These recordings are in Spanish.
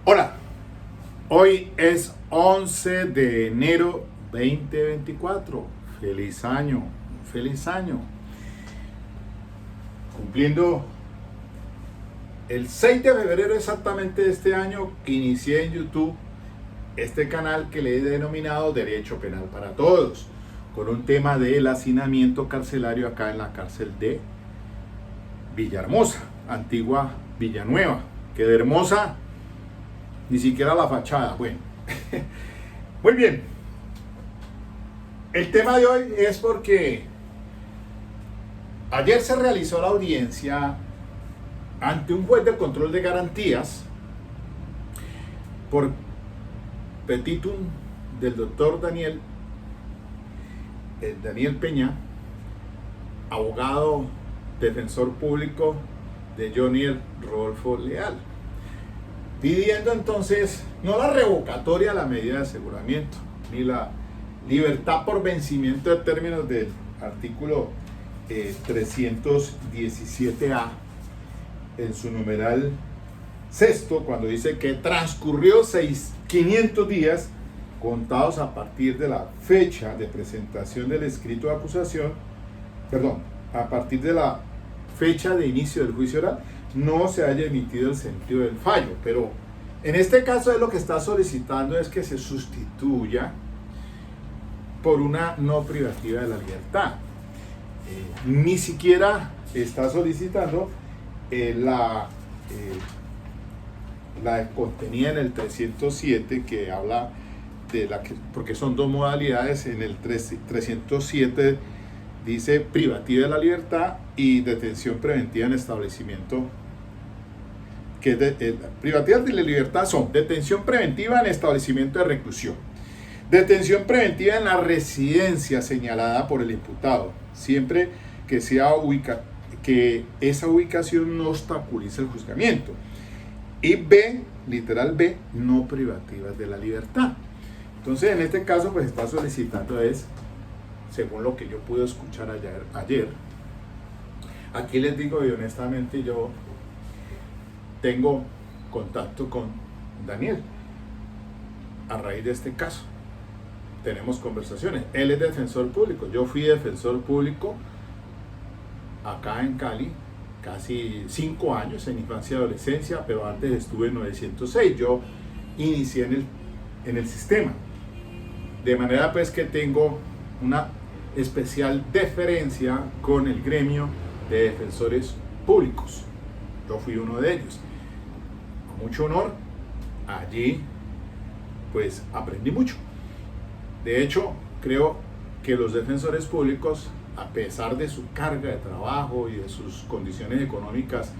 Hola, hoy es 11 de enero 2024. Feliz año, feliz año. Cumpliendo el 6 de febrero exactamente de este año que inicié en YouTube este canal que le he denominado Derecho Penal para Todos, con un tema del hacinamiento carcelario acá en la cárcel de Villahermosa, antigua Villanueva, que de hermosa ni siquiera la fachada. Bueno, muy bien. El tema de hoy es porque ayer se realizó la audiencia ante un juez de control de garantías por petitum del doctor Daniel Peña, abogado defensor público de Jonier Rodolfo Leal, pidiendo entonces no la revocatoria de la medida de aseguramiento, ni la libertad por vencimiento de términos del artículo 317A en su numeral sexto, cuando dice que transcurrió 500 días contados a partir de la fecha de presentación del escrito de acusación, a partir de la fecha de inicio del juicio oral, no se haya emitido el sentido del fallo. Pero en este caso lo que está solicitando es que se sustituya por una no privativa de la libertad. Ni siquiera está solicitando la contenida en el 307, que habla de porque son dos modalidades. En el 307 dice privativa de la libertad y detención preventiva en establecimiento, privativas de la libertad son detención preventiva en establecimiento de reclusión, detención preventiva en la residencia señalada por el imputado, siempre que que esa ubicación no obstaculice el juzgamiento, y B, literal B, no privativas de la libertad. Entonces, en este caso, pues está solicitando según lo que yo pude escuchar ayer, aquí les digo, y honestamente yo tengo contacto con Daniel a raíz de este caso. Tenemos conversaciones. Él es defensor público. Yo fui defensor público acá en Cali casi 5 años, en infancia y adolescencia, pero antes estuve en 906. Yo inicié en el sistema. De manera pues que tengo una especial deferencia con el gremio de defensores públicos. Yo fui uno de ellos. Con mucho honor, allí pues aprendí mucho. De hecho, creo que los defensores públicos, a pesar de su carga de trabajo y de sus condiciones económicas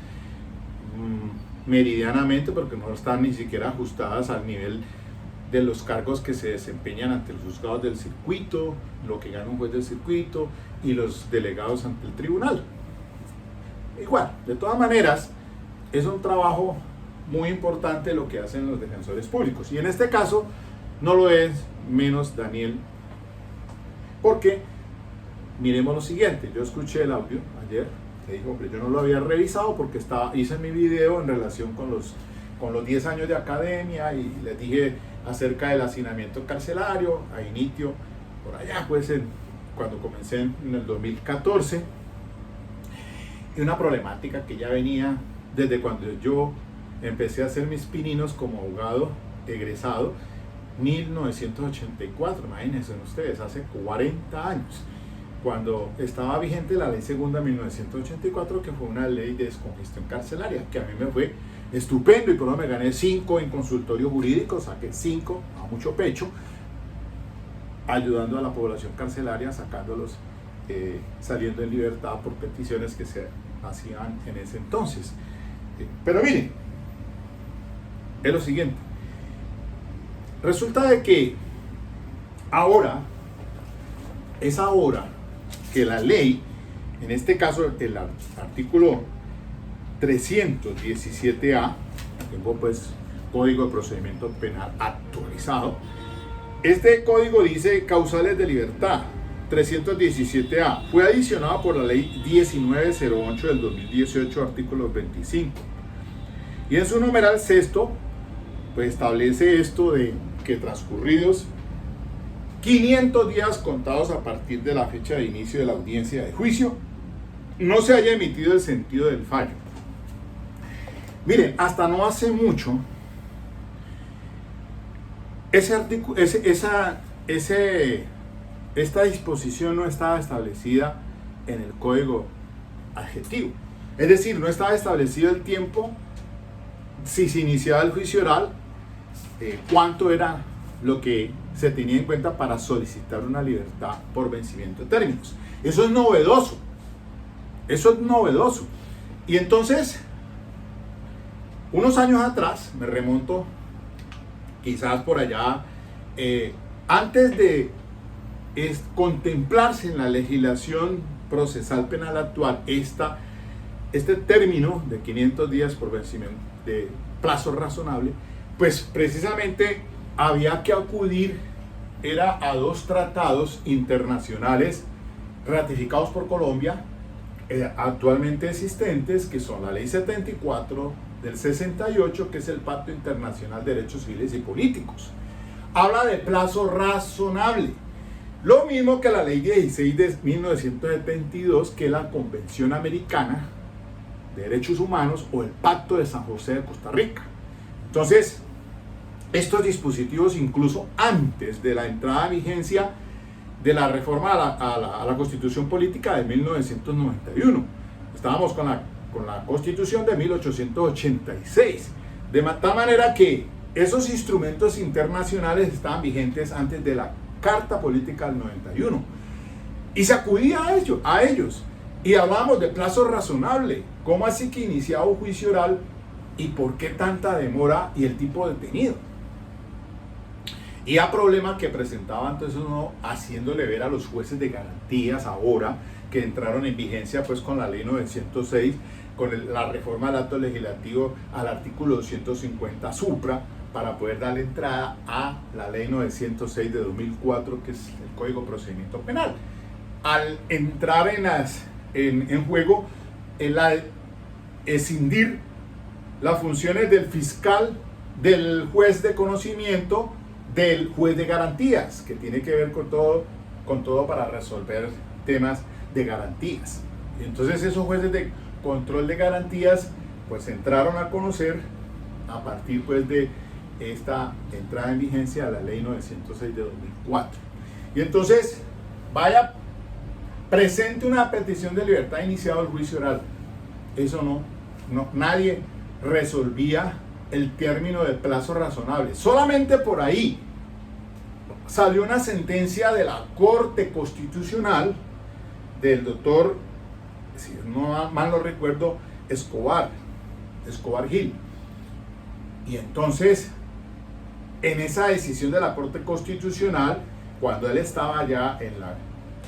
meridianamente, porque no están ni siquiera ajustadas al nivel de los cargos que se desempeñan ante los juzgados del circuito, lo que gana un juez del circuito y los delegados ante el tribunal. Igual, de todas maneras, es un trabajo muy importante lo que hacen los defensores públicos, y en este caso no lo es menos Daniel, porque miremos lo siguiente. Yo escuché el audio ayer que dijo que yo no lo había revisado porque hice mi video en relación con los 10 años de academia, y les dije acerca del hacinamiento carcelario a inicio por allá, pues cuando comencé en el 2014, y una problemática que ya venía desde cuando yo empecé a hacer mis pininos como abogado egresado 1984, imagínense ustedes, hace 40 años, cuando estaba vigente la ley segunda 1984, que fue una ley de descongestión carcelaria, que a mí me fue estupendo, y por lo me gané 5 en consultorio jurídico, saqué 5 a mucho pecho, ayudando a la población carcelaria, sacándolos, saliendo en libertad por peticiones que se hacían en ese entonces. Pero miren, es lo siguiente. Resulta de que es ahora que la ley, en este caso el artículo 317A, tengo pues Código de Procedimiento Penal actualizado, este código dice causales de libertad. 317A fue adicionado por la ley 1908 del 2018, artículo 25, y en su numeral sexto pues establece esto de que transcurridos 500 días contados a partir de la fecha de inicio de la audiencia de juicio, no se haya emitido el sentido del fallo. Miren, hasta no hace mucho, esta disposición no estaba establecida en el código adjetivo. Es decir, no estaba establecido el tiempo, si se iniciaba el juicio oral, cuánto era lo que se tenía en cuenta para solicitar una libertad por vencimiento de términos. Eso es novedoso. Eso es novedoso. Y entonces, unos años atrás, me remonto, quizás por allá, antes de contemplarse en la legislación procesal penal actual este término de 500 días por vencimiento de plazo razonable, pues precisamente había que acudir a dos tratados internacionales ratificados por Colombia, actualmente existentes, que son la Ley 74 del 68, que es el Pacto Internacional de Derechos Civiles y Políticos. Habla de plazo razonable. Lo mismo que la Ley 16 de 1972, que es la Convención Americana de Derechos Humanos, o el Pacto de San José de Costa Rica. Entonces, estos dispositivos, incluso antes de la entrada en vigencia de la reforma a la Constitución Política de 1991, estábamos con la Constitución de 1886, de tal manera que esos instrumentos internacionales estaban vigentes antes de la Carta Política del 91, y se acudía a ellos, y hablábamos de plazo razonable. ¿Cómo así que iniciaba un juicio oral y por qué tanta demora y el tipo detenido? Y a problema que presentaba entonces uno, haciéndole ver a los jueces de garantías ahora que entraron en vigencia pues con la ley 906, con la reforma del acto legislativo al artículo 250 supra, para poder darle entrada a la ley 906 de 2004, que es el Código de Procedimiento Penal. Al entrar en juego escindir las funciones del fiscal, del juez de conocimiento, del juez de garantías, que tiene que ver con todo para resolver temas de garantías. Y entonces esos jueces de control de garantías pues entraron a conocer a partir pues de esta entrada en vigencia de la ley 906 de 2004. Y entonces vaya, presente una petición de libertad iniciado el juicio oral. Eso no, nadie resolvía el término de plazo razonable. Solamente por ahí salió una sentencia de la Corte Constitucional del doctor, si no mal lo recuerdo, Escobar Gil. Y entonces, en esa decisión de la Corte Constitucional, cuando él estaba ya en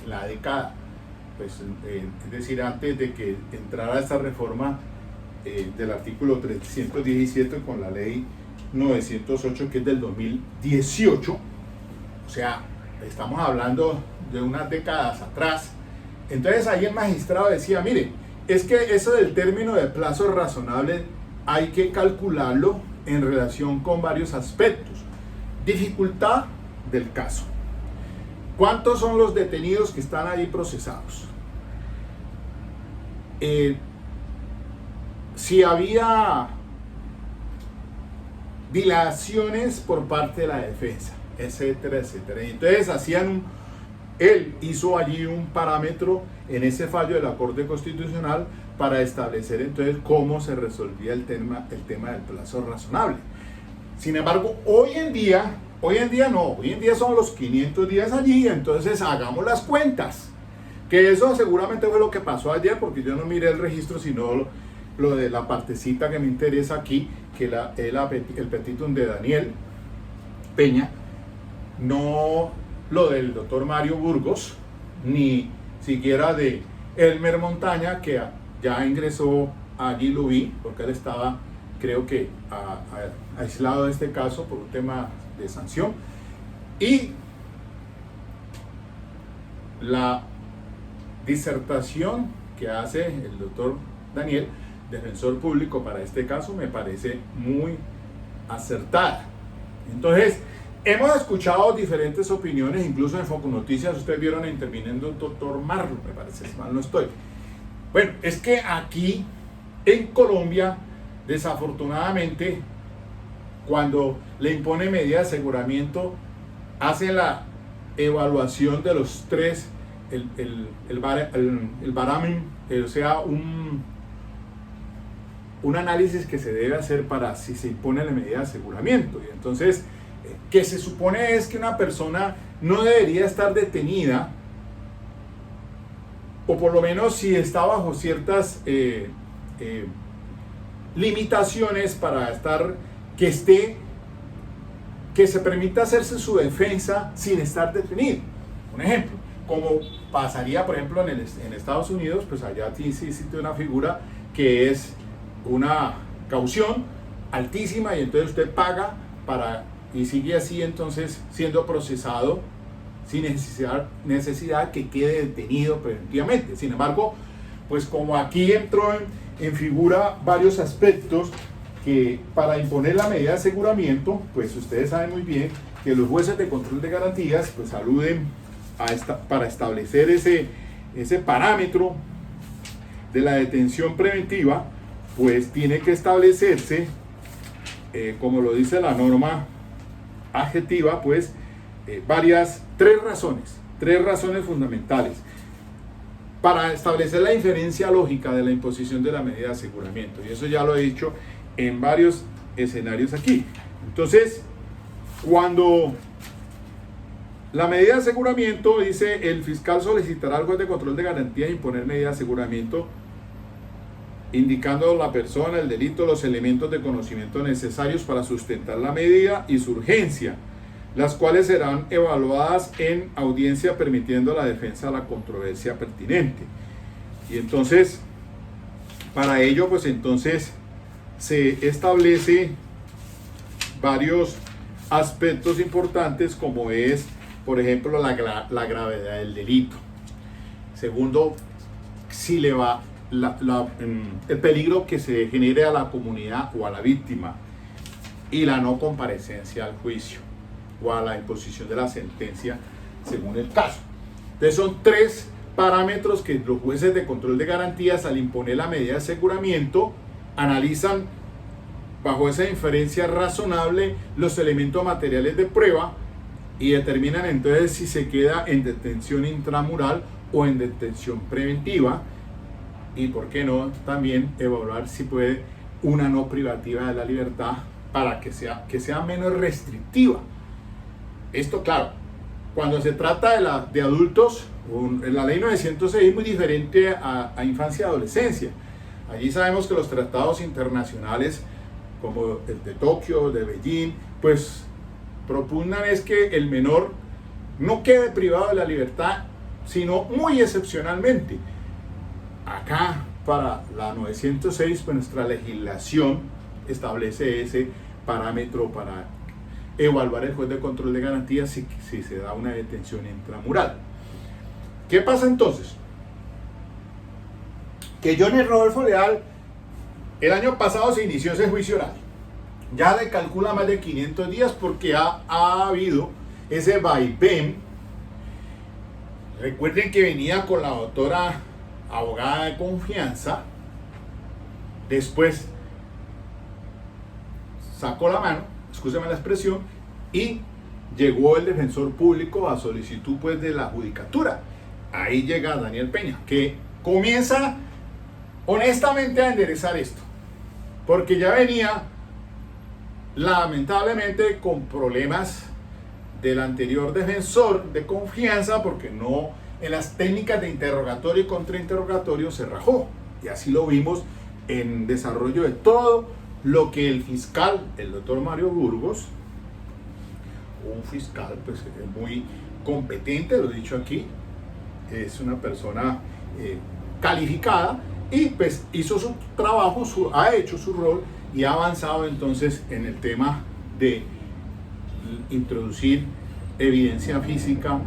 la década, pues, es decir, antes de que entrara esta reforma del artículo 317 con la ley 908, que es del 2018, o sea, estamos hablando de unas décadas atrás. Entonces ahí el magistrado decía, mire, es que eso del término de plazo razonable hay que calcularlo en relación con varios aspectos. Dificultad del caso. ¿Cuántos son los detenidos que están ahí procesados? Si había dilaciones por parte de la defensa, etcétera, etcétera. Y entonces él hizo allí un parámetro en ese fallo de la Corte Constitucional para establecer entonces cómo se resolvía el tema del plazo razonable. Sin embargo, hoy en día son los 500 días allí, entonces hagamos las cuentas. Que eso seguramente fue lo que pasó ayer, porque yo no miré el registro, sino lo de la partecita que me interesa aquí, que el petitum de Daniel Peña, no lo del doctor Mario Burgos, ni siquiera de Elmer Montaña, que ya ingresó allí, lo vi, porque él estaba, creo que, aislado de este caso por un tema de sanción. Y la disertación que hace el doctor Daniel, defensor público para este caso, me parece muy acertada. Entonces, hemos escuchado diferentes opiniones, incluso en Foco Noticias, ustedes vieron interviniendo el doctor Marlon, me parece, si mal no estoy. Bueno, es que aquí en Colombia, desafortunadamente, cuando le impone medidas de aseguramiento, hace la evaluación de los tres, el baramen, o sea, un análisis que se debe hacer para si se impone la medida de aseguramiento. Y entonces, que se supone es que una persona no debería estar detenida, o por lo menos si está bajo ciertas limitaciones para estar, que se permita hacerse su defensa sin estar detenido. Un ejemplo, como pasaría por ejemplo en Estados Unidos, pues allá sí existe una figura que es una caución altísima y entonces usted paga y sigue así entonces siendo procesado sin necesidad que quede detenido preventivamente. Sin embargo, pues como aquí entró en figura varios aspectos que para imponer la medida de aseguramiento, pues ustedes saben muy bien que los jueces de control de garantías pues aluden para establecer ese parámetro de la detención preventiva, pues tiene que establecerse, como lo dice la norma adjetiva, pues tres razones fundamentales para establecer la inferencia lógica de la imposición de la medida de aseguramiento, y eso ya lo he dicho en varios escenarios aquí. Entonces, cuando la medida de aseguramiento dice, el fiscal solicitará al juez de control de garantías imponer medida de aseguramiento indicando la persona, el delito, los elementos de conocimiento necesarios para sustentar la medida y su urgencia, las cuales serán evaluadas en audiencia permitiendo la defensa de la controversia pertinente. Y entonces, para ello, pues entonces se establece varios aspectos importantes, como es, por ejemplo, la gravedad del delito. Segundo, si le va el peligro que se genere a la comunidad o a la víctima, y la no comparecencia al juicio o a la imposición de la sentencia según el caso. Entonces son tres parámetros que los jueces de control de garantías, al imponer la medida de aseguramiento, analizan bajo esa inferencia razonable los elementos materiales de prueba y determinan entonces si se queda en detención intramural o en detención preventiva, y por qué no también evaluar si puede una no privativa de la libertad para que sea menos restrictiva. Esto, claro, cuando se trata de adultos, la ley 906 es muy diferente a infancia y adolescencia. Allí sabemos que los tratados internacionales como el de Tokio, de Beijing, pues propugnan es que el menor no quede privado de la libertad, sino muy excepcionalmente. Acá, para la 906, pues nuestra legislación establece ese parámetro para evaluar el juez de control de garantías si se da una detención intramural. ¿Qué pasa entonces? Que Johnny Rodolfo Leal, el año pasado se inició ese juicio oral. Ya le calcula más de 500 días porque ha habido ese vaivén. Recuerden que venía con la doctora abogada de confianza, después sacó la mano, excúseme la expresión, y llegó el defensor público a solicitud pues de la judicatura. Ahí llega Daniel Peña, que comienza honestamente a enderezar esto, porque ya venía lamentablemente con problemas del anterior defensor de confianza, porque no, en las técnicas de interrogatorio y contrainterrogatorio se rajó, y así lo vimos en desarrollo de todo lo que el fiscal, el doctor Mario Burgos, un fiscal pues muy competente, lo he dicho aquí, es una persona calificada, y pues hizo su trabajo, ha hecho su rol y ha avanzado entonces en el tema de introducir evidencia física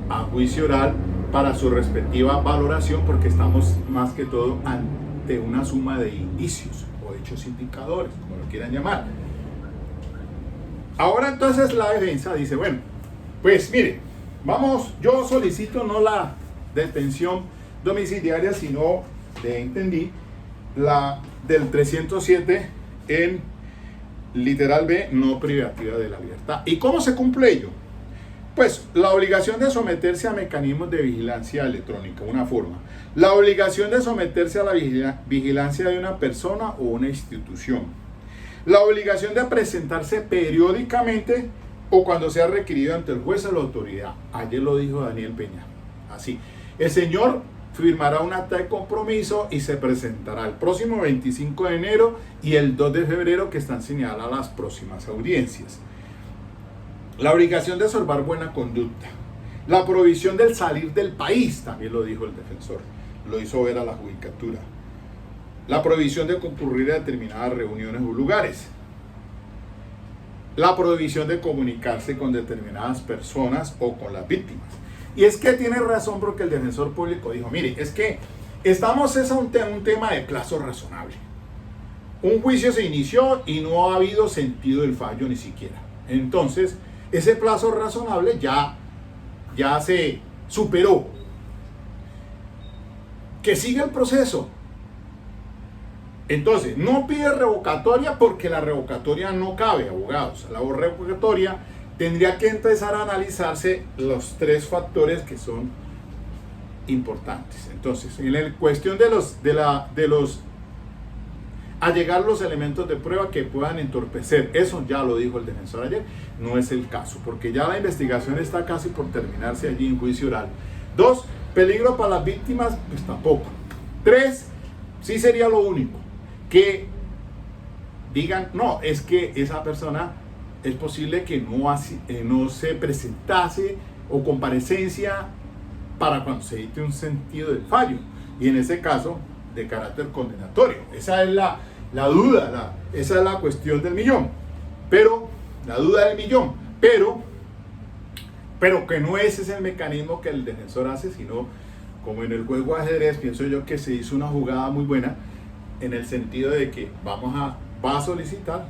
a juicio oral para su respectiva valoración, porque estamos más que todo ante una suma de indicios o hechos indicadores, como lo quieran llamar. Ahora entonces la defensa dice, bueno, pues mire, vamos, yo solicito no la detención domiciliaria, sino, le entendí, la del 307 en literal B, no privativa de la libertad. ¿Y cómo se cumple ello? Pues la obligación de someterse a mecanismos de vigilancia electrónica, una forma. La obligación de someterse a la vigilancia de una persona o una institución. La obligación de presentarse periódicamente o cuando sea requerido ante el juez o la autoridad. Ayer lo dijo Daniel Peña. Así. El señor firmará un acta de compromiso y se presentará el próximo 25 de enero y el 2 de febrero, que están señaladas las próximas audiencias. La obligación de observar buena conducta. La prohibición del salir del país, también lo dijo el defensor, lo hizo ver a la judicatura. La prohibición de concurrir a determinadas reuniones o lugares. La prohibición de comunicarse con determinadas personas o con las víctimas. Y es que tiene razón, porque el defensor público dijo, mire, es que estamos a un tema de plazo razonable. Un juicio se inició y no ha habido sentido del fallo ni siquiera. Entonces, ese plazo razonable ya se superó. Que siga el proceso. Entonces, no pide revocatoria porque la revocatoria no cabe, abogados. La revocatoria tendría que empezar a analizarse los tres factores que son importantes. Entonces, en la cuestión de los allegar los elementos de prueba que puedan entorpecer, eso ya lo dijo el defensor ayer, no es el caso, porque ya la investigación está casi por terminarse allí en juicio oral. 2, peligro para las víctimas, pues tampoco. 3, sí sería lo único, que digan, no, es que esa persona es posible que no se presentase o comparecencia para cuando se dicte un sentido del fallo, y en ese caso de carácter condenatorio. Esa es la duda, esa es la cuestión del millón, pero la duda del millón, pero que no ese es el mecanismo que el defensor hace, sino como en el juego de ajedrez, pienso yo que se hizo una jugada muy buena en el sentido de que va a solicitar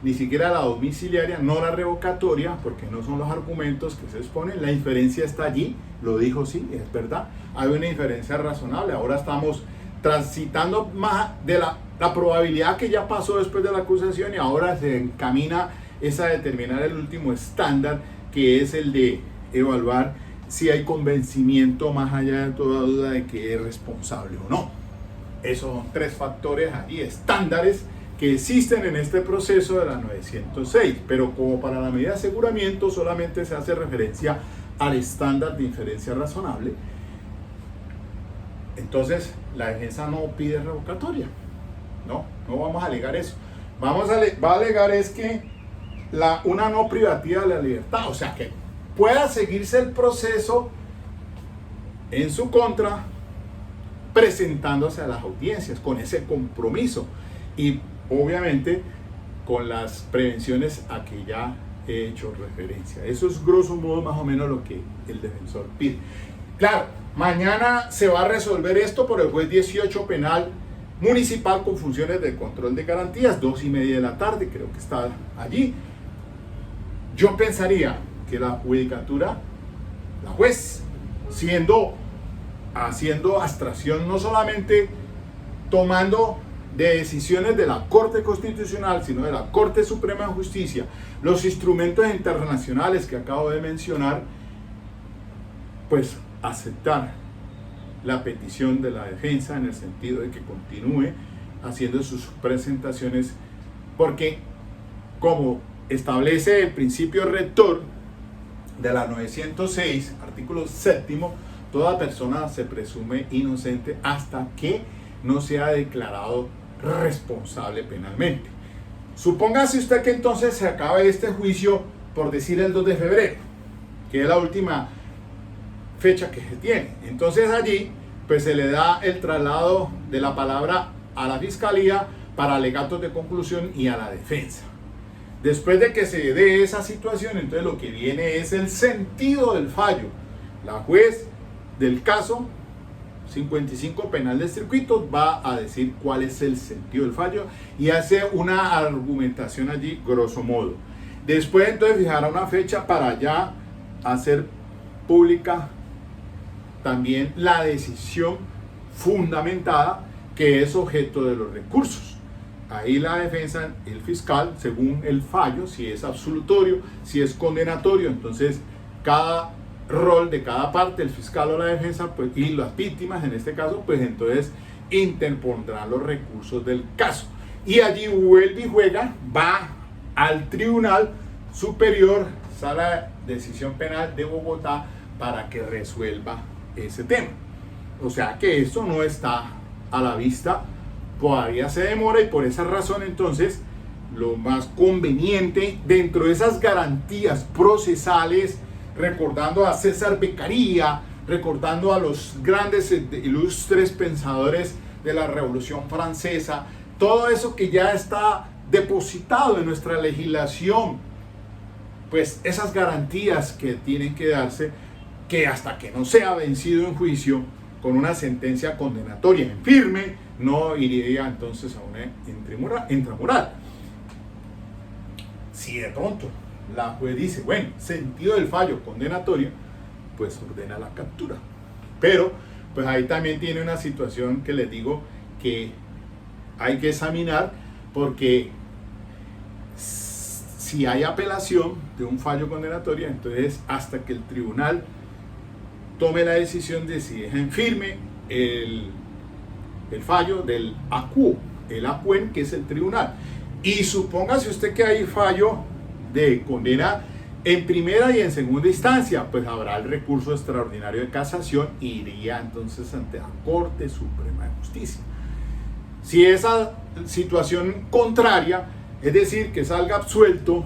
ni siquiera la domiciliaria, no la revocatoria, porque no son los argumentos que se exponen. La inferencia está allí, lo dijo, sí, es verdad, hay una inferencia razonable. Ahora estamos transitando más de la probabilidad que ya pasó después de la acusación, y ahora se encamina a determinar el último estándar, que es el de evaluar si hay convencimiento más allá de toda duda de que es responsable o no. Esos son tres factores ahí, estándares, que existen en este proceso de la 906, pero como para la medida de aseguramiento solamente se hace referencia al estándar de inferencia razonable. Entonces la defensa no pide revocatoria, no vamos a alegar eso. Va a alegar es que una no privativa de la libertad, o sea, que pueda seguirse el proceso en su contra presentándose a las audiencias con ese compromiso, y obviamente con las prevenciones a que ya he hecho referencia. Eso es grosso modo más o menos lo que el defensor pide. Claro, mañana se va a resolver esto por el juez 18 penal municipal con funciones de control de garantías, 2:30 de la tarde, creo que está allí. Yo pensaría que la judicatura, la juez, haciendo abstracción, no solamente tomando de decisiones de la Corte Constitucional, sino de la Corte Suprema de Justicia, los instrumentos internacionales que acabo de mencionar, pues aceptar la petición de la defensa en el sentido de que continúe haciendo sus presentaciones, porque como establece el principio rector de la 906, artículo 7º, toda persona se presume inocente hasta que no sea declarado responsable penalmente. Supóngase usted que entonces se acabe este juicio, por decir el 2 de febrero, que es la última fecha que se tiene. Entonces allí pues se le da el traslado de la palabra a la fiscalía para alegatos de conclusión y a la defensa. Después de que se dé esa situación, entonces lo que viene es el sentido del fallo. La juez del caso 55 penal de circuito va a decir cuál es el sentido del fallo y hace una argumentación allí grosso modo. Después entonces fijará una fecha para ya hacer pública también la decisión fundamentada que es objeto de los recursos. Ahí la defensa, el fiscal, según el fallo, si es absolutorio, si es condenatorio, entonces cada rol de cada parte, el fiscal o la defensa, pues, y las víctimas en este caso, pues entonces interpondrán los recursos del caso. Y allí vuelve y juega, va al Tribunal Superior, Sala de Decisión Penal de Bogotá, para que resuelva ese tema. O sea que esto no está a la vista, todavía se demora, y por esa razón entonces lo más conveniente dentro de esas garantías procesales, recordando a César Beccaria, recordando a los grandes ilustres pensadores de la Revolución Francesa, todo eso que ya está depositado en nuestra legislación, pues esas garantías que tienen que darse, que hasta que no sea vencido en juicio con una sentencia condenatoria en firme, no iría entonces a una intramural. Si de pronto la juez dice, bueno, sentido del fallo condenatorio, pues ordena la captura. Pero pues ahí también tiene una situación que les digo que hay que examinar, porque si hay apelación de un fallo condenatorio, entonces hasta que el tribunal tome la decisión de si deja en firme el fallo del ACUO, el ACUEN, que es el tribunal. Y supóngase usted que hay fallo de condena en primera y en segunda instancia, pues habrá el recurso extraordinario de casación y iría entonces ante la Corte Suprema de Justicia. Si esa situación contraria, es decir, que salga absuelto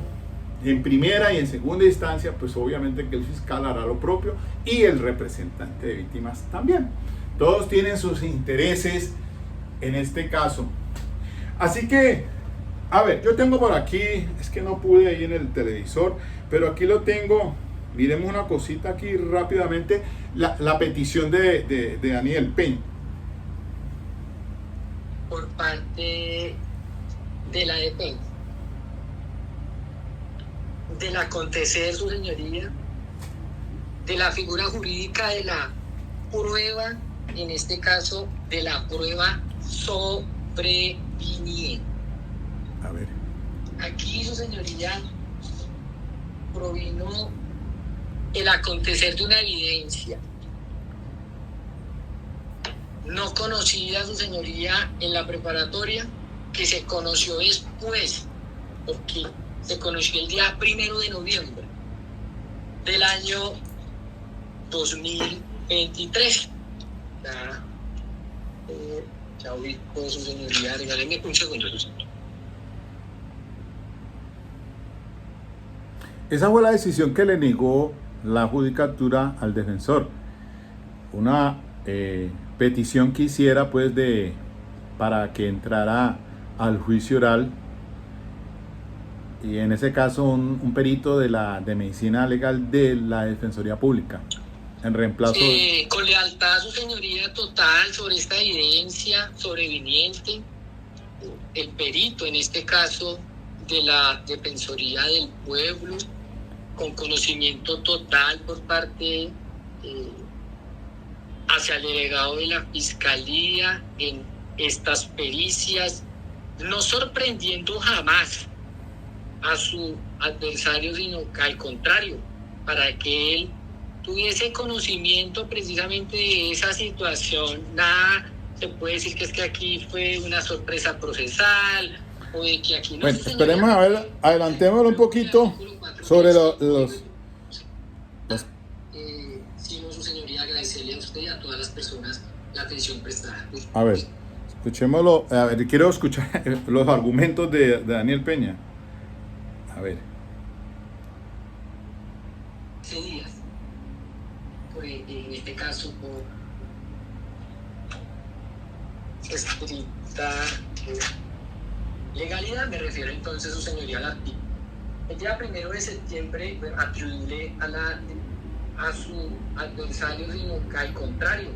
en primera y en segunda instancia, pues obviamente que el fiscal hará lo propio y el representante de víctimas también. Todos tienen sus intereses en este caso. Así que, a ver, yo tengo por aquí, es que no pude ir en el televisor, pero aquí lo tengo. Miremos una cosita aquí rápidamente, la petición de Daniel Peña. Por parte de la defensa, del acontecer, su señoría, de la figura jurídica de la prueba, en este caso de la prueba sobreviniente. A ver. Aquí, su señoría, provino el acontecer de una evidencia no conocida, su señoría, en la preparatoria, que se conoció después, porque se conoció el día 1 de noviembre del año 2023. Ya ubico, su señoría, regáleme un segundo, su señor. Esa fue la decisión que le negó la judicatura al defensor. Una petición que hiciera pues para que entrara al juicio oral, y en ese caso un perito de medicina legal de la Defensoría Pública, en reemplazo con lealtad a su señoría total sobre esta evidencia sobreviniente, el perito, en este caso de la Defensoría del Pueblo, con conocimiento total por parte hacia el delegado de la Fiscalía en estas pericias, no sorprendiendo jamás a su adversario, sino que al contrario, para que él tuviese conocimiento precisamente de esa situación. Nada se puede decir que es que aquí fue una sorpresa procesal o de que aquí no. Bueno, esperemos a ver, adelantémoslo un poquito sobre los sino, su señoría, agradecerle a usted y a todas las personas la atención prestada. A ver, escuchémoslo. A ver, quiero escuchar los argumentos de Daniel Peña. A ver. Días, en este caso, por estricta legalidad, me refiero entonces, su señoría, a la el día 1 de septiembre atribuye a su adversario, sino que al contrario,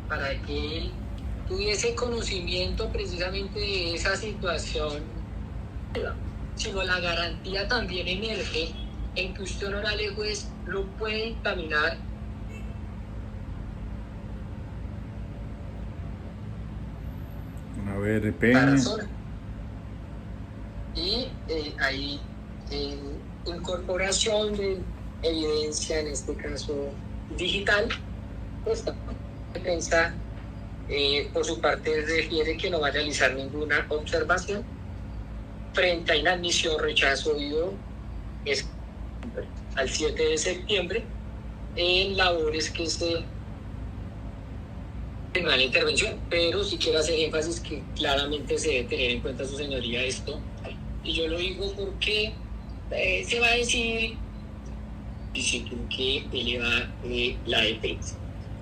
para que él tuviese conocimiento precisamente de esa situación, sino la garantía también emerge en que usted, honorable juez, lo puede encaminar una VRP para zona. Y hay incorporación de evidencia, en este caso digital, pues la defensa por su parte refiere que no va a realizar ninguna observación frente a inadmisión, rechazo oído al 7 de septiembre en labores que se en la intervención, pero sí quiero hacer énfasis que claramente se debe tener en cuenta, su señoría, esto, y yo lo digo porque se va a decir que eleva la defensa.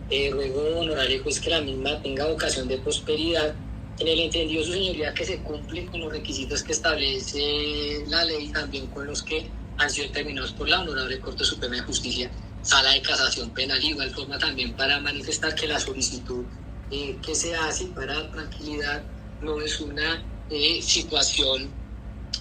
Ruego, honorable juez, que la misma tenga vocación de prosperidad, en el entendido, su señoría, que se cumple con los requisitos que establece la ley, también con los que han sido determinados por la Honorable Corte Suprema de Justicia, Sala de Casación Penal. Igual forma también para manifestar que la solicitud que se hace para tranquilidad no es una situación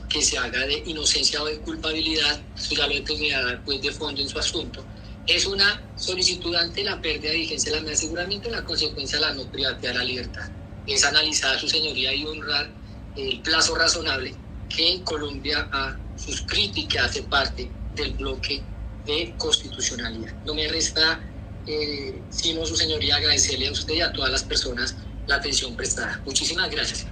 que se haga de inocencia o de culpabilidad, eso ya lo determinará pues de fondo en su asunto. Es una solicitud ante la pérdida de vigencia de la medida de aseguramiento, en la consecuencia de la no privacidad de la libertad. Es analizar, su señoría, y honrar el plazo razonable que Colombia ha suscrito y que hace parte del bloque de constitucionalidad. No me resta sino, su señoría, agradecerle a usted y a todas las personas la atención prestada. Muchísimas gracias.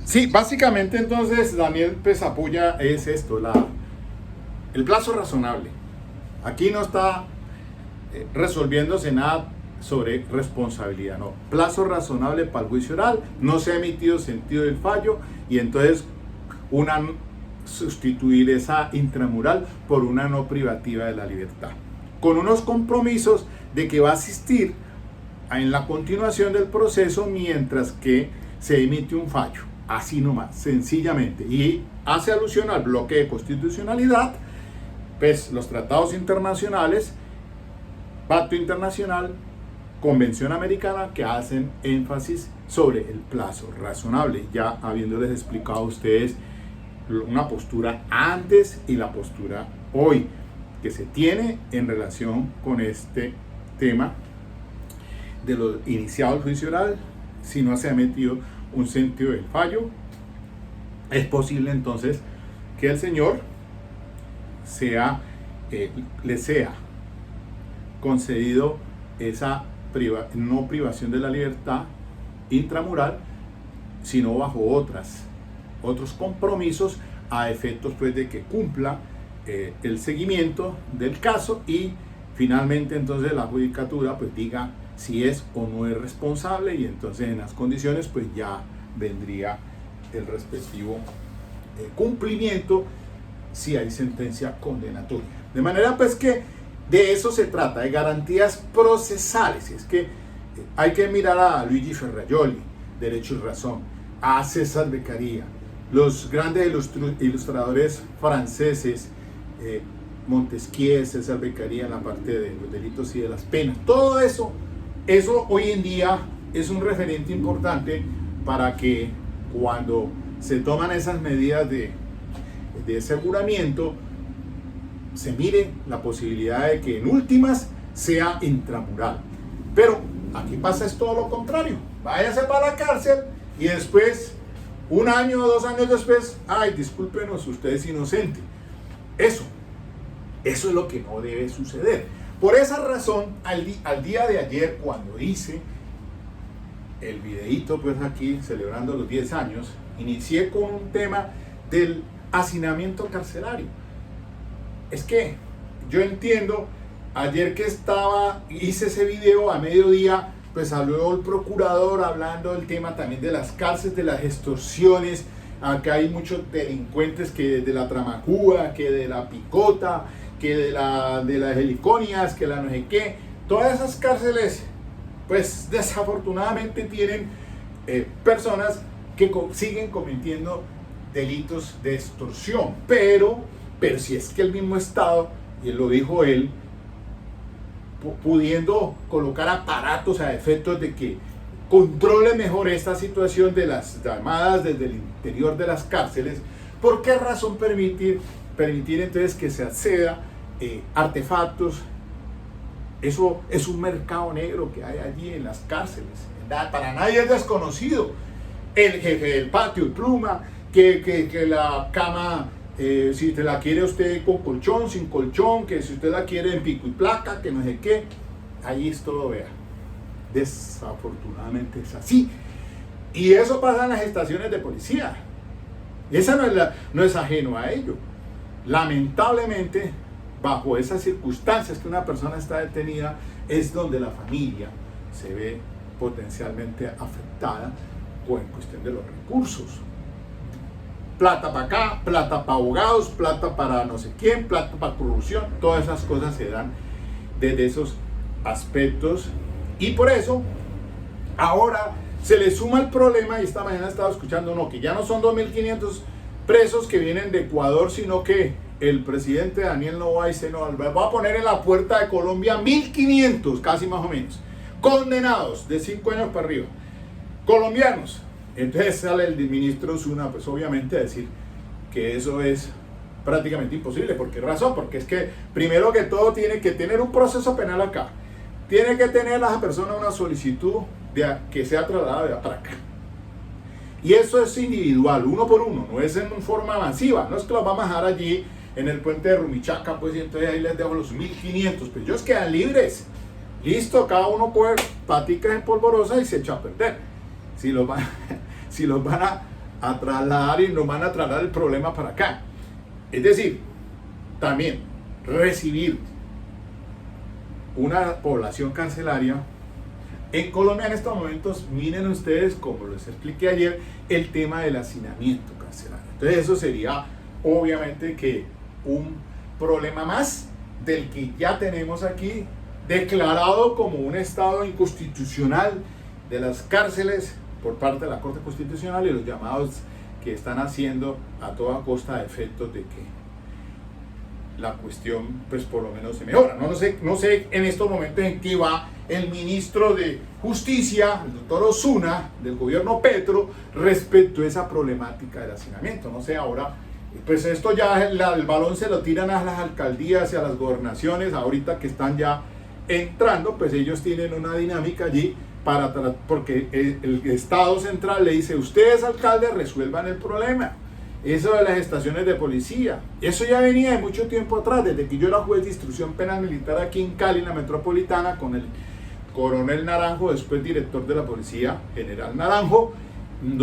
Sí, básicamente entonces Daniel pues apoya es esto, el plazo razonable. Aquí no está resolviéndose nada sobre responsabilidad, no. Plazo razonable para el juicio oral, no se ha emitido sentido del fallo, y entonces sustituir esa intramural por una no privativa de la libertad, con unos compromisos de que va a asistir en la continuación del proceso mientras que se emite un fallo, así nomás, sencillamente, y hace alusión al bloque de constitucionalidad, pues los tratados internacionales, pacto internacional, convención americana, que hacen énfasis sobre el plazo razonable, ya habiéndoles explicado a ustedes una postura antes y la postura hoy que se tiene en relación con este tema de lo iniciado el juicio oral. Si no se ha metido un sentido del fallo, es posible entonces que el señor le sea concedido esa no privación de la libertad intramural, sino bajo otros compromisos a efectos pues de que cumpla el seguimiento del caso, y finalmente entonces la judicatura pues diga si es o no es responsable, y entonces en las condiciones pues ya vendría el respectivo cumplimiento si hay sentencia condenatoria. De manera pues que de eso se trata, de garantías procesales. Es que hay que mirar a Luigi Ferrajoli, Derecho y Razón, a César Beccaria, los grandes ilustradores franceses, Montesquieu, César Beccaria, en la parte de los delitos y de las penas. Todo eso hoy en día es un referente importante para que cuando se toman esas medidas de aseguramiento, se mire la posibilidad de que en últimas sea intramural. Pero aquí pasa es todo lo contrario. Váyase para la cárcel y después, 1 año o 2 años después, ay, discúlpenos, usted es inocente. Eso es lo que no debe suceder. Por esa razón, al día de ayer, cuando hice el videíto pues aquí celebrando los 10 años, inicié con un tema del hacinamiento carcelario. Es que yo entiendo, ayer que hice ese video a mediodía, pues habló el procurador hablando del tema también de las cárceles, de las extorsiones. Acá hay muchos delincuentes que de la Tramacúa, que de la Picota, que de las Heliconias, que la no sé qué. Todas esas cárceles, pues desafortunadamente tienen personas que siguen cometiendo delitos de extorsión, pero si es que el mismo Estado, y lo dijo él, pudiendo colocar aparatos a efectos de que controle mejor esta situación de las llamadas desde el interior de las cárceles. ¿Por qué razón permitir entonces que se acceda artefactos? Eso es un mercado negro que hay allí en las cárceles. Para nadie es desconocido. El jefe del patio, el pluma, que la cama, si te la quiere usted con colchón, sin colchón, que si usted la quiere en pico y placa, que no sé qué. Ahí es todo, vea. Desafortunadamente es así. Y eso pasa en las estaciones de policía. Esa no es ajeno a ello. Lamentablemente, bajo esas circunstancias que una persona está detenida, es donde la familia se ve potencialmente afectada en cuestión de los recursos. Plata para acá, plata para abogados, plata para no sé quién, plata para corrupción. Todas esas cosas se dan desde esos aspectos. Y por eso, ahora se le suma el problema, y esta mañana estaba escuchando, que ya no son 2.500 presos que vienen de Ecuador, sino que el presidente Daniel Noboa dice, no, va a poner en la puerta de Colombia 1.500, casi más o menos, condenados de 5 años para arriba, colombianos. Entonces sale el ministro Osuna, pues obviamente a decir que eso es prácticamente imposible. ¿Por qué razón? Porque es que primero que todo tiene que tener un proceso penal acá. Tiene que tener a la persona una solicitud de que sea trasladada de para acá. Y eso es individual, uno por uno, no es en forma masiva. No es que los vamos a dejar allí en el puente de Rumichaca, pues, y entonces ahí les dejo los 1.500, pues ellos quedan libres. Listo, cada uno coge paticas en polvorosa y se echa a perder. Si los van a trasladar y nos van a trasladar el problema para acá. Es decir, también recibir una población carcelaria. En Colombia en estos momentos, miren ustedes, como les expliqué ayer, el tema del hacinamiento carcelario. Entonces eso sería obviamente que un problema más del que ya tenemos aquí, declarado como un estado inconstitucional de las cárceles por parte de la Corte Constitucional y los llamados que están haciendo a toda costa de efectos de que la cuestión, pues por lo menos se mejora. No sé en estos momentos en qué va el ministro de Justicia, el doctor Osuna, del gobierno Petro, respecto a esa problemática del hacinamiento. No sé ahora, pues esto ya el balón se lo tiran a las alcaldías y a las gobernaciones, ahorita que están ya entrando, pues ellos tienen una dinámica allí porque el Estado central le dice, ustedes alcaldes resuelvan el problema. Eso de las estaciones de policía, eso ya venía de mucho tiempo atrás, desde que yo era juez de instrucción penal militar aquí en Cali, en la metropolitana, con el coronel Naranjo, después director de la policía, general Naranjo,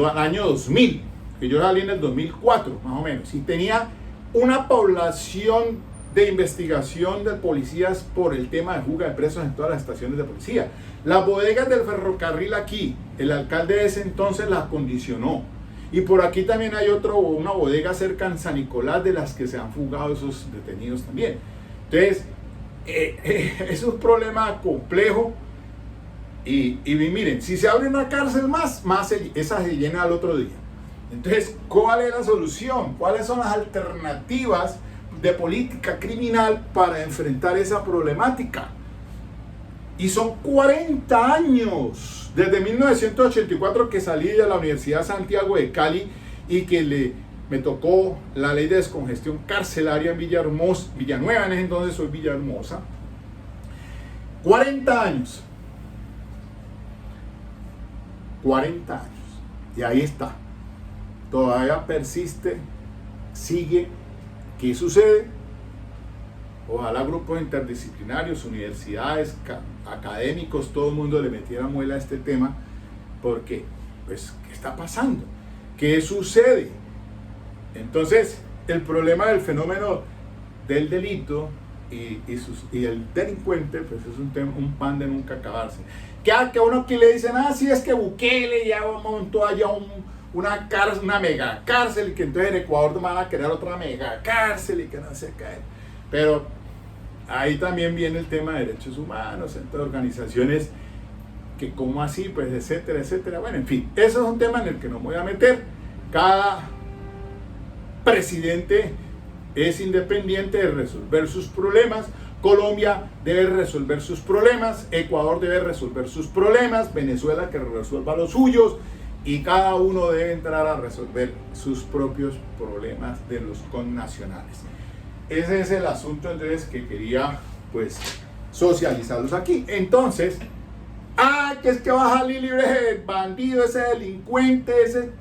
al año 2000, que yo salí en el 2004, más o menos, y tenía una población de investigación de policías por el tema de fuga de presos en todas las estaciones de policía. Las bodegas del ferrocarril aquí, el alcalde de ese entonces las acondicionó. Y por aquí también hay una bodega cerca en San Nicolás de las que se han fugado esos detenidos también. Entonces, es un problema complejo. Y miren, si se abre una cárcel más esa se llena al otro día. Entonces, ¿cuál es la solución? ¿Cuáles son las alternativas de política criminal para enfrentar esa problemática? Y son 40 años, desde 1984 que salí de la Universidad Santiago de Cali y que me tocó la ley de descongestión carcelaria en Villanueva, en ese entonces soy Villahermosa. 40 años. 40 años. Y ahí está. Todavía persiste, sigue. ¿Qué sucede? Ojalá grupos interdisciplinarios, universidades, académicos, todo el mundo le metiera muela a este tema, porque, pues, ¿qué está pasando? ¿Qué sucede? Entonces, el problema del fenómeno del delito y el delincuente, pues es un pan de nunca acabarse. Que a uno aquí le dicen, sí, es que Bukele ya montó allá una mega cárcel, y que entonces en Ecuador van a crear otra mega cárcel y que no se cae. Pero ahí también viene el tema de derechos humanos, entre organizaciones que como así, pues etcétera, etcétera. Bueno, en fin, eso es un tema en el que no me voy a meter. Cada presidente es independiente de resolver sus problemas, Colombia debe resolver sus problemas, Ecuador debe resolver sus problemas, Venezuela que resuelva los suyos, y cada uno debe entrar a resolver sus propios problemas de los connacionales. Ese es el asunto entonces que quería pues socializarlos aquí. Entonces, que es que va a salir libre ese bandido, ese delincuente, ese...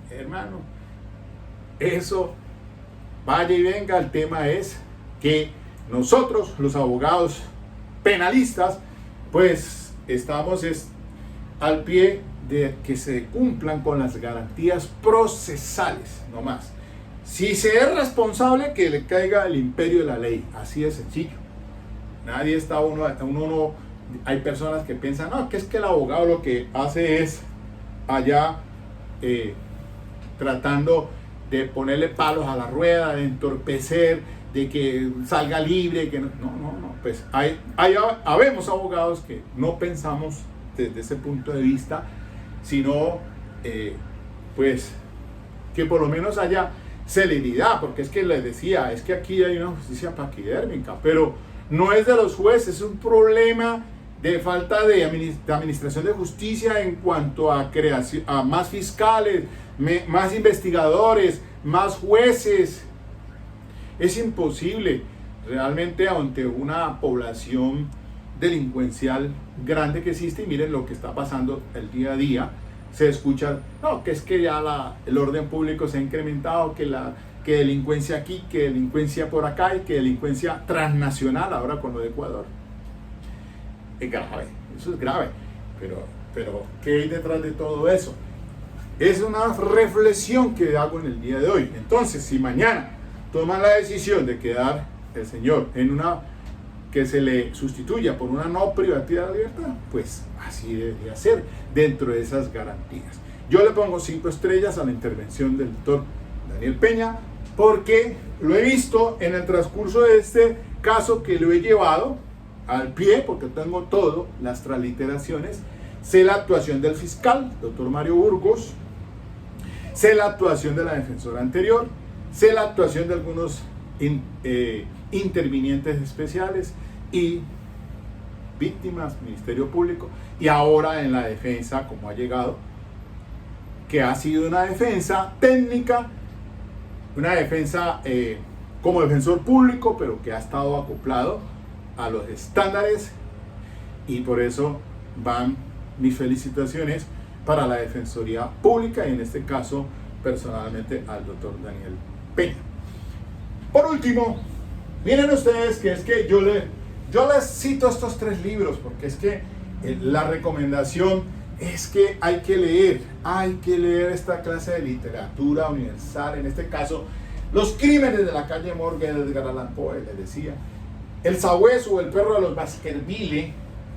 Hermano, eso vaya y venga, el tema es que nosotros, los abogados penalistas, pues estamos al pie de que se cumplan con las garantías procesales, no más. Si se es responsable, que le caiga el imperio de la ley, así de sencillo. Nadie está hay personas que piensan, no, que es que el abogado lo que hace es allá tratando de ponerle palos a la rueda, de entorpecer, de que salga libre, que no, pues habemos abogados que no pensamos desde ese punto de vista, sino pues que por lo menos haya celeridad, porque es que les decía, es que aquí hay una justicia paquidérmica, pero no es de los jueces, es un problema de falta de administración de justicia en cuanto a creación, a más fiscales, más investigadores, más jueces. Es imposible realmente ante una población delincuencial grande que existe, y miren lo que está pasando el día a día. Se escucha, no, que es que ya el orden público se ha incrementado, que delincuencia aquí, que delincuencia por acá, y que delincuencia transnacional ahora con lo de Ecuador. Es grave, eso es grave, pero ¿qué hay detrás de todo eso? Es una reflexión que hago en el día de hoy. Entonces, si mañana toman la decisión de quedar el señor que se le sustituya por una no privacidad de libertad, pues así debería ser, dentro de esas garantías. Yo le pongo 5 estrellas a la intervención del doctor Daniel Peña, porque lo he visto en el transcurso de este caso, que lo he llevado al pie, porque tengo todo, las transliteraciones. Sé la actuación del fiscal, doctor Mario Burgos, sé la actuación de la defensora anterior, sé la actuación de algunos intervinientes especiales y víctimas, Ministerio Público, y ahora en la defensa, como ha llegado, que ha sido una defensa técnica, una defensa como defensor público, pero que ha estado acoplado a los estándares, y por eso van mis felicitaciones para la Defensoría Pública, y en este caso personalmente al doctor Daniel Peña. Por último, miren ustedes que es que yo les cito estos 3 libros, porque es que la recomendación es que hay que leer esta clase de literatura universal, en este caso Los crímenes de la calle Morgue de Edgar Allan Poe, les decía, El sabueso o el perro de los Baskerville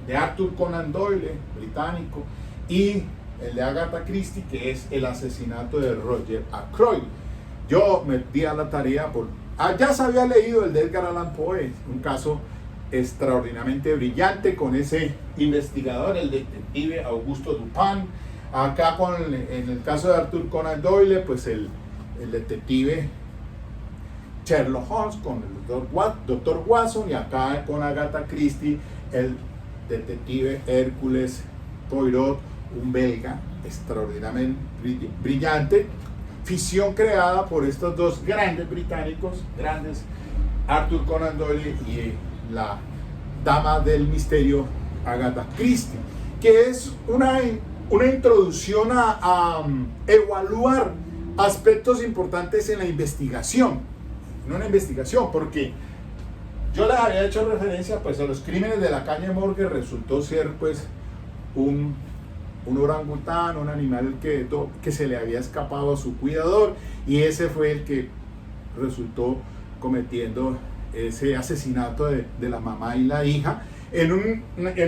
de Arthur Conan Doyle, británico, y el de Agatha Christie, que es El asesinato de Roger Ackroyd. Yo me di a la tarea ya se había leído el de Edgar Allan Poe, un caso extraordinariamente brillante con ese investigador, el detective Augusto Dupin. Acá en el caso de Arthur Conan Doyle, pues el detective Sherlock Holmes con el doctor Watson, y acá con Agatha Christie el detective Hércules Poirot, un belga extraordinariamente brillante, ficción creada por estos dos grandes británicos, Arthur Conan Doyle y la dama del misterio Agatha Christie, que es una introducción a evaluar aspectos importantes en la investigación, porque yo les había hecho referencia pues a Los crímenes de la calle Morgue. Resultó ser pues un orangután, un animal que se le había escapado a su cuidador, y ese fue el que resultó cometiendo ese asesinato de la mamá y la hija en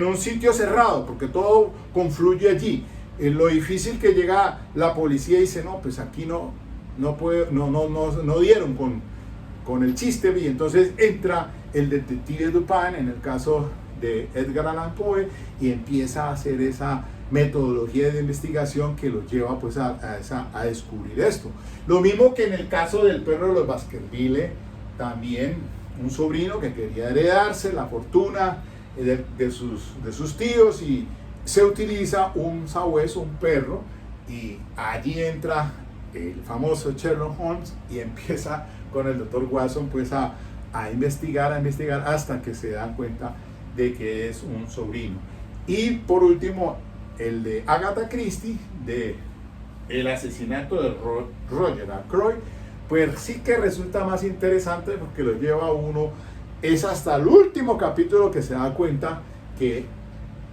un sitio cerrado, porque todo confluye allí. Lo difícil que llega la policía y dice, no, pues aquí no dieron con el chiste, y entonces entra el detective Dupin en el caso de Edgar Allan Poe y empieza a hacer esa metodología de investigación que los lleva pues a descubrir esto. Lo mismo que en el caso del perro de los Baskerville, también un sobrino que quería heredarse la fortuna de sus tíos, y se utiliza un sabueso, un perro, y allí entra el famoso Sherlock Holmes y empieza con el doctor Watson pues a investigar hasta que se dan cuenta de que es un sobrino. Y por último, el de Agatha Christie, de el asesinato de Roger Ackroyd, pues sí que resulta más interesante porque lo lleva a uno, es hasta el último capítulo que se da cuenta que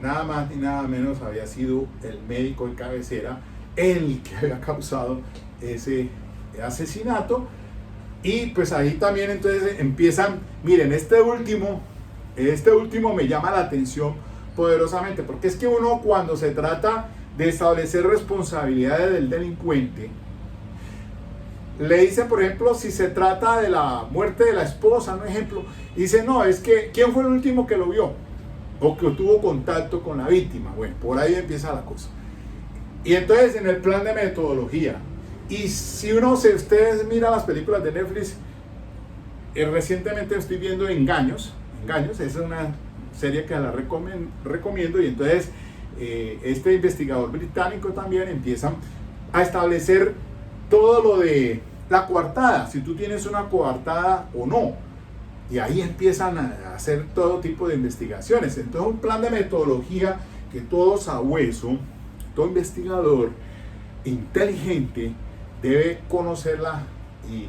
nada más ni nada menos había sido el médico de cabecera el que había causado ese asesinato. Y pues ahí también entonces empiezan, miren, este último me llama la atención poderosamente, porque es que uno, cuando se trata de establecer responsabilidades del delincuente, le dice, por ejemplo, si se trata de la muerte de la esposa, un ejemplo, dice, no, es que ¿quién fue el último que lo vio o que tuvo contacto con la víctima? Bueno, por ahí empieza la cosa. Y entonces en el plan de metodología, y si ustedes miran las películas de Netflix, recientemente estoy viendo Engaños, es una serie que la recomiendo, y entonces este investigador británico también empieza a establecer todo lo de la coartada, si tú tienes una coartada o no, y ahí empiezan a hacer todo tipo de investigaciones. Entonces un plan de metodología que todo sabueso, todo investigador inteligente debe conocerla, y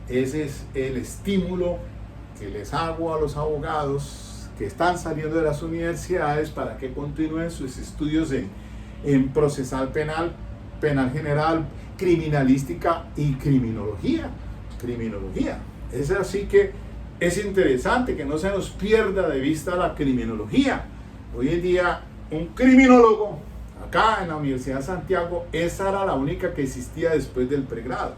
ese es el estímulo que les hago a los abogados que están saliendo de las universidades para que continúen sus estudios en procesal penal, penal general, criminalística y criminología. Es así que es interesante que no se nos pierda de vista la criminología. Hoy en día un criminólogo acá en la Universidad de Santiago, esa era la única que existía después del pregrado.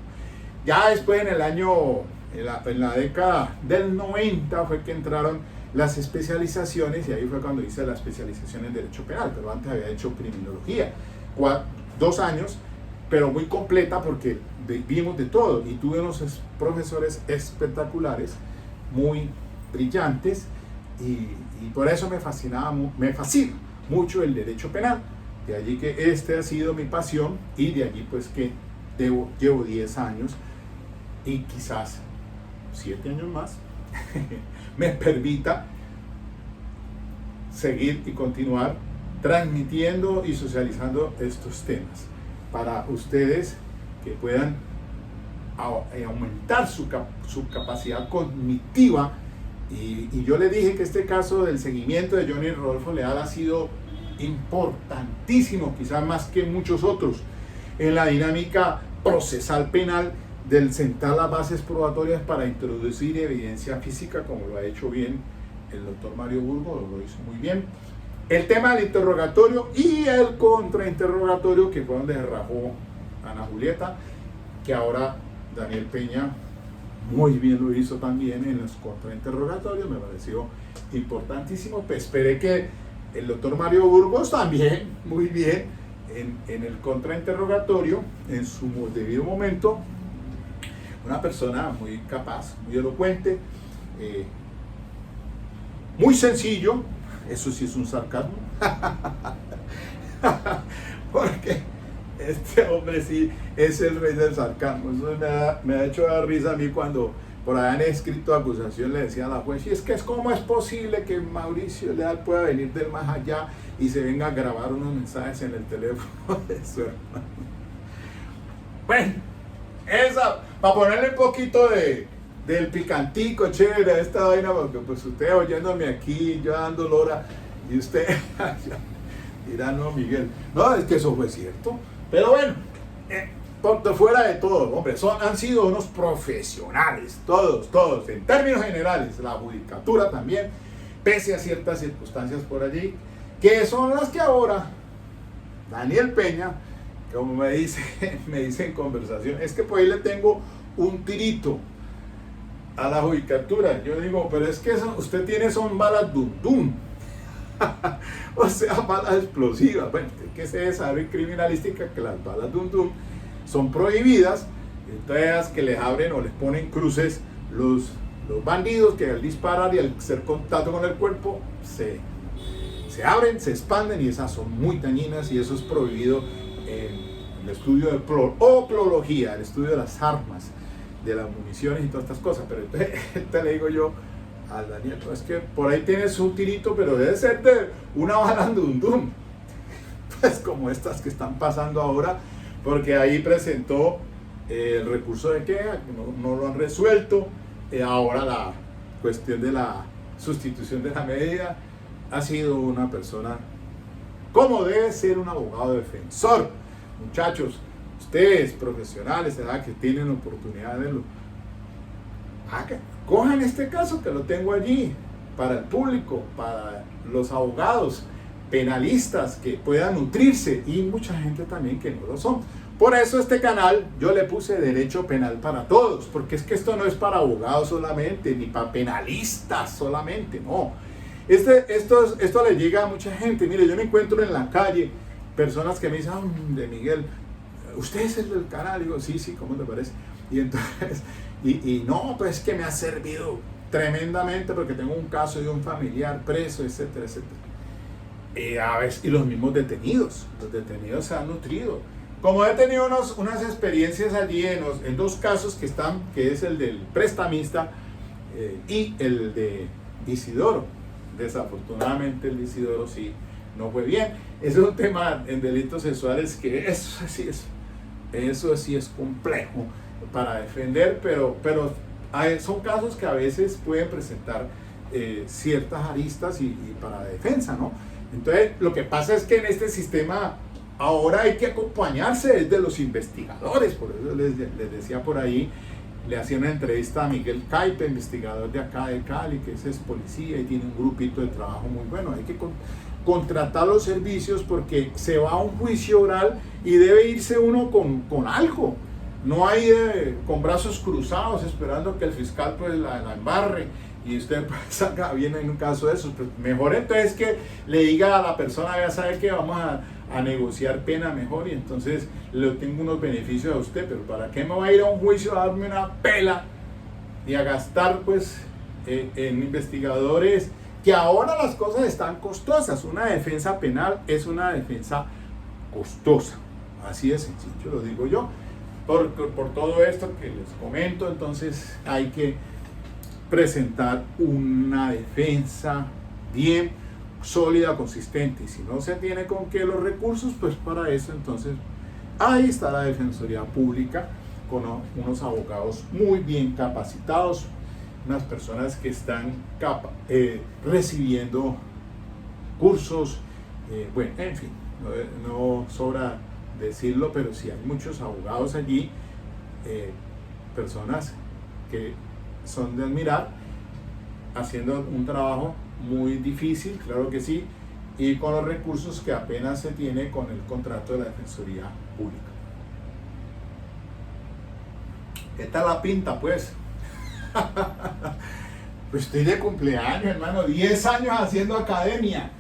Ya después en la década del 90 fue que entraron las especializaciones, y ahí fue cuando hice la especialización en Derecho Penal, pero antes había hecho criminología, 2 años, pero muy completa porque vimos de todo, y tuve unos profesores espectaculares, muy brillantes, y por eso me fascina mucho el Derecho Penal. De allí que este ha sido mi pasión, y de allí pues que llevo 10 años y quizás 7 años más me permita seguir y continuar transmitiendo y socializando estos temas para ustedes, que puedan aumentar su capacidad cognitiva. Y yo le dije que este caso del seguimiento de Johnny Rodolfo Leal ha sido importantísimo, quizás más que muchos otros, en la dinámica procesal penal, del sentar las bases probatorias para introducir evidencia física, como lo ha hecho bien el doctor Mario Burgos, lo hizo muy bien. El tema del interrogatorio y el contrainterrogatorio, que fue donde se rajó Ana Julieta, que ahora Daniel Peña muy bien lo hizo también en los contrainterrogatorios, me pareció importantísimo. Pues esperé que el doctor Mario Burgos también, muy bien, en el contrainterrogatorio, en su debido momento, una persona muy capaz, muy elocuente, muy sencillo, eso sí es un sarcasmo, porque este hombre sí es el rey del sarcasmo. Eso me ha hecho dar risa a mí cuando por ahí han escrito acusación, le decía a la juez, y es que cómo es posible que Mauricio Leal pueda venir del más allá y se venga a grabar unos mensajes en el teléfono de su hermano. Bueno, esa, para ponerle un poquito del picantico chévere a esta vaina, porque pues usted oyéndome aquí, yo dando lora, y usted dirá, no, Miguel, no, es que eso fue cierto. Pero bueno, por fuera de todo, hombre, han sido unos profesionales, todos, en términos generales, la judicatura también, pese a ciertas circunstancias por allí, que son las que ahora Daniel Peña, como me dice en conversación, es que por ahí le tengo un tirito a la judicatura. Yo digo, pero es que usted tiene son balas dum, o sea, balas explosivas. Bueno, que se sabe en criminalística que las balas dum son prohibidas, entonces que les abren o les ponen cruces los los bandidos que al disparar y al hacer contacto con el cuerpo se abren, se expanden y esas son muy dañinas y eso es prohibido en el estudio de oplología, el estudio de las armas, de las municiones y todas estas cosas. Pero entonces le digo yo al Daniel, no, es que por ahí tienes un tirito, pero debe ser de una bala Dundum, pues como estas que están pasando ahora, porque ahí presentó el recurso de queja, no lo han resuelto. Ahora la cuestión de la sustitución de la medida. Ha sido una persona como debe ser un abogado defensor. Muchachos, ustedes profesionales, ¿verdad?, que tienen oportunidad de verlo, cojan este caso que lo tengo allí para el público, para los abogados penalistas que puedan nutrirse y mucha gente también que no lo son. Por eso este canal yo le puse derecho penal para todos, porque es que esto no es para abogados solamente, ni para penalistas solamente, no. Esto le llega a mucha gente. Mire, yo me encuentro en la calle personas que me dicen, de Miguel, ¿usted es el del canal? Y digo, sí, ¿cómo te parece? Y entonces, no, pues es que me ha servido tremendamente porque tengo un caso de un familiar preso, etcétera, etcétera. Y los mismos detenidos, los detenidos se han nutrido. Como he tenido unas experiencias allí en dos casos que es el del prestamista y el de Isidoro. Desafortunadamente el de Isidoro sí no fue bien. Ese es un tema en delitos sexuales que eso sí es complejo para defender, pero son casos que a veces pueden presentar ciertas aristas y para defensa, ¿no? Entonces lo que pasa es que en este sistema ahora hay que acompañarse desde los investigadores. Por eso les decía por ahí, le hacía una entrevista a Miguel Caipe, investigador de acá de Cali, que es policía y tiene un grupito de trabajo muy bueno. Hay que contratar los servicios porque se va a un juicio oral y debe irse uno con algo. No hay con brazos cruzados esperando que el fiscal pues la embarre y usted pues salga bien en un caso de esos. Pues mejor entonces que le diga a la persona, ya sabe que vamos a negociar pena mejor y entonces le tengo unos beneficios a usted, pero ¿para qué me va a ir a un juicio a darme una pela y a gastar pues en investigadores? Que ahora las cosas están costosas. Una defensa penal es una defensa costosa, así de sencillo, lo digo yo. Por todo esto que les comento, entonces hay que presentar una defensa bien sólida, consistente, y si no se tiene con qué los recursos, pues para eso entonces ahí está la Defensoría Pública con unos abogados muy bien capacitados, unas personas que están recibiendo cursos, bueno, en fin, no sobra decirlo, pero sí hay muchos abogados allí, personas que son de admirar, haciendo un trabajo muy difícil, claro que sí, y con los recursos que apenas se tiene con el contrato de la Defensoría Pública. ¿Qué tal la pinta, pues? Pues estoy de cumpleaños, hermano, 10 años haciendo academia.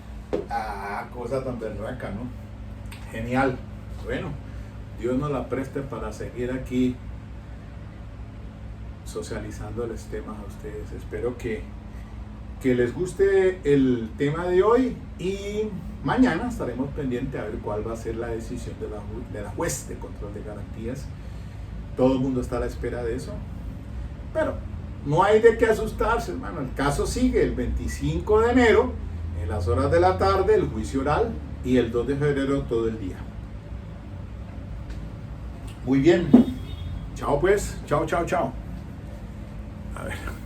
Cosa tan berraca, ¿no? Genial. Bueno, Dios nos la preste para seguir aquí socializándoles temas a ustedes. Espero que les guste el tema de hoy y mañana estaremos pendientes a ver cuál va a ser la decisión de la juez de control de garantías. Todo el mundo está a la espera de eso, pero no hay de qué asustarse, hermano. El caso sigue el 25 de enero, en las horas de la tarde, el juicio oral, y el 2 de febrero todo el día. Muy bien. Chao pues. Chao. A ver.